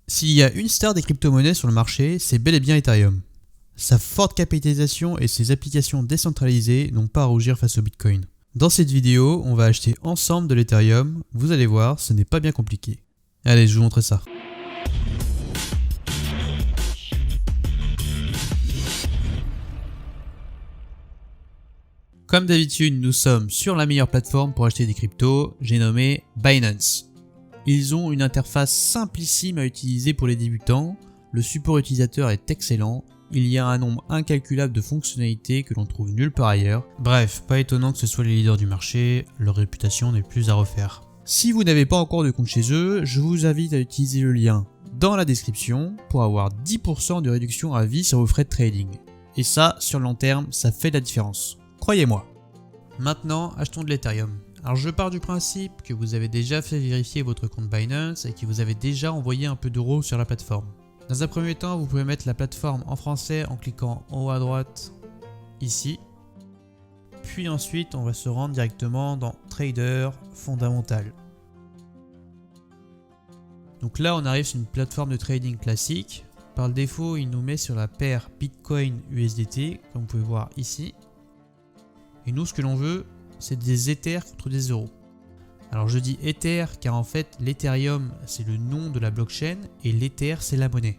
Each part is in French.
S'il y a une star des crypto-monnaies sur le marché, c'est bel et bien Ethereum. Sa forte capitalisation et ses applications décentralisées n'ont pas à rougir face au Bitcoin. Dans cette vidéo, on va acheter ensemble de l'Ethereum. Vous allez voir, ce n'est pas bien compliqué. Allez, je vous montre ça. Comme d'habitude, nous sommes sur la meilleure plateforme pour acheter des cryptos, j'ai nommé Binance. Ils ont une interface simplissime à utiliser pour les débutants, le support utilisateur est excellent, il y a un nombre incalculable de fonctionnalités que l'on trouve nulle part ailleurs. Bref, pas étonnant que ce soit les leaders du marché, leur réputation n'est plus à refaire. Si vous n'avez pas encore de compte chez eux, je vous invite à utiliser le lien dans la description pour avoir 10% de réduction à vie sur vos frais de trading. Et ça, sur le long terme, ça fait la différence. Croyez-moi. Maintenant, achetons de l'Ethereum. Alors je pars du principe que vous avez déjà fait vérifier votre compte Binance et que vous avez déjà envoyé un peu d'euros sur la plateforme. Dans un premier temps, vous pouvez mettre la plateforme en français en cliquant en haut à droite, ici. Puis ensuite, on va se rendre directement dans Trader Fondamental. Donc là, on arrive sur une plateforme de trading classique. Par le défaut, il nous met sur la paire Bitcoin-USDT, comme vous pouvez voir ici. Et nous, ce que l'on veut, c'est des Ethers contre des euros. Alors je dis Ether car en fait l'Ethereum c'est le nom de la blockchain et l'Ether c'est la monnaie.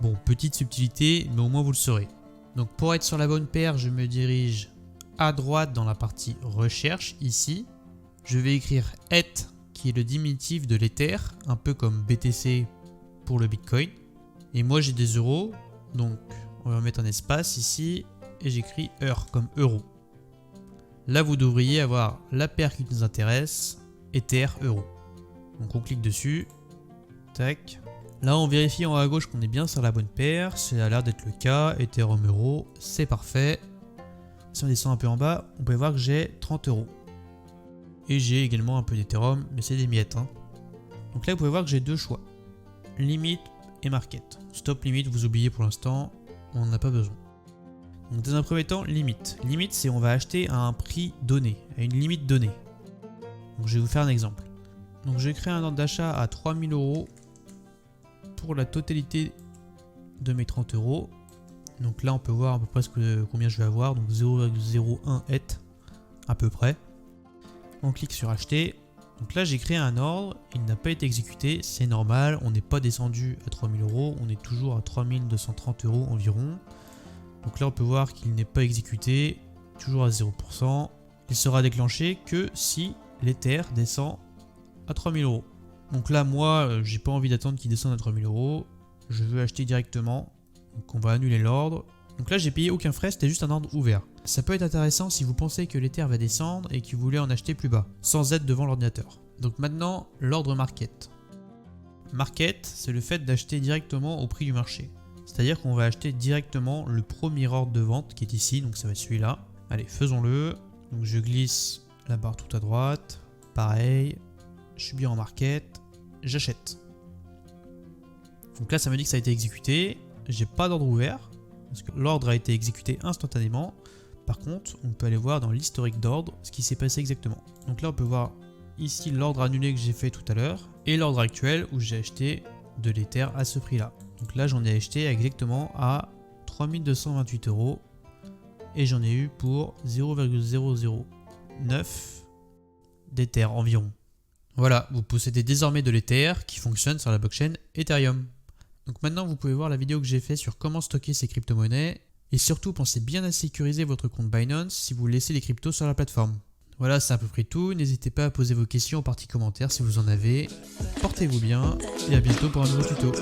Bon, petite subtilité mais au moins vous le saurez. Donc pour être sur la bonne paire, je me dirige à droite dans la partie recherche ici. Je vais écrire ETH qui est le diminutif de l'Ether, un peu comme BTC pour le Bitcoin. Et moi j'ai des euros, donc on va mettre un espace ici et j'écris EUR comme euro. Là, vous devriez avoir la paire qui nous intéresse, Ether Euro. Donc on clique dessus, tac. Là, on vérifie en haut à gauche qu'on est bien sur la bonne paire. Ça a l'air d'être le cas, Ethereum Euro, c'est parfait. Si on descend un peu en bas, on peut voir que j'ai 30 euros. Et j'ai également un peu d'Ethereum, mais c'est des miettes. Donc là, vous pouvez voir que j'ai deux choix. Limite et market. Stop limite, vous oubliez pour l'instant, on n'en a pas besoin. Donc dans un premier temps, limite. Limite, c'est on va acheter à un prix donné, à une limite donnée. Donc je vais vous faire un exemple. Donc je vais créer un ordre d'achat à 3000 euros pour la totalité de mes 30 euros. Donc là, on peut voir à peu près combien je vais avoir. Donc 0,01 ETH à peu près. On clique sur acheter. Donc là, j'ai créé un ordre. Il n'a pas été exécuté. C'est normal. On n'est pas descendu à 3000 euros. On est toujours à 3230 euros environ. Donc là on peut voir qu'il n'est pas exécuté, toujours à 0%. Il sera déclenché que si l'Ether descend à 3000 euros. Donc là moi j'ai pas envie d'attendre qu'il descende à 3000 euros. Je veux acheter directement. Donc on va annuler l'ordre. Donc là j'ai payé aucun frais, c'était juste un ordre ouvert. Ça peut être intéressant si vous pensez que l'Ether va descendre et que vous voulez en acheter plus bas, sans être devant l'ordinateur. Donc maintenant l'ordre market. Market, c'est le fait d'acheter directement au prix du marché. C'est-à-dire qu'on va acheter directement le premier ordre de vente qui est ici, donc ça va être celui-là. Allez, faisons-le. Donc je glisse la barre tout à droite. Pareil, je suis bien en market, j'achète. Donc là, ça me dit que ça a été exécuté. J'ai pas d'ordre ouvert, parce que l'ordre a été exécuté instantanément. Par contre, on peut aller voir dans l'historique d'ordre ce qui s'est passé exactement. Donc là, on peut voir ici l'ordre annulé que j'ai fait tout à l'heure et l'ordre actuel où j'ai acheté de l'Ether à ce prix-là. Donc là, j'en ai acheté exactement à 3228 euros et j'en ai eu pour 0,009 d'Ether environ. Voilà, vous possédez désormais de l'Ether qui fonctionne sur la blockchain Ethereum. Donc maintenant, vous pouvez voir la vidéo que j'ai fait sur comment stocker ces crypto-monnaies et surtout pensez bien à sécuriser votre compte Binance si vous laissez les cryptos sur la plateforme. Voilà, c'est à peu près tout. N'hésitez pas à poser vos questions en partie commentaire si vous en avez. Portez-vous bien et à bientôt pour un nouveau tuto.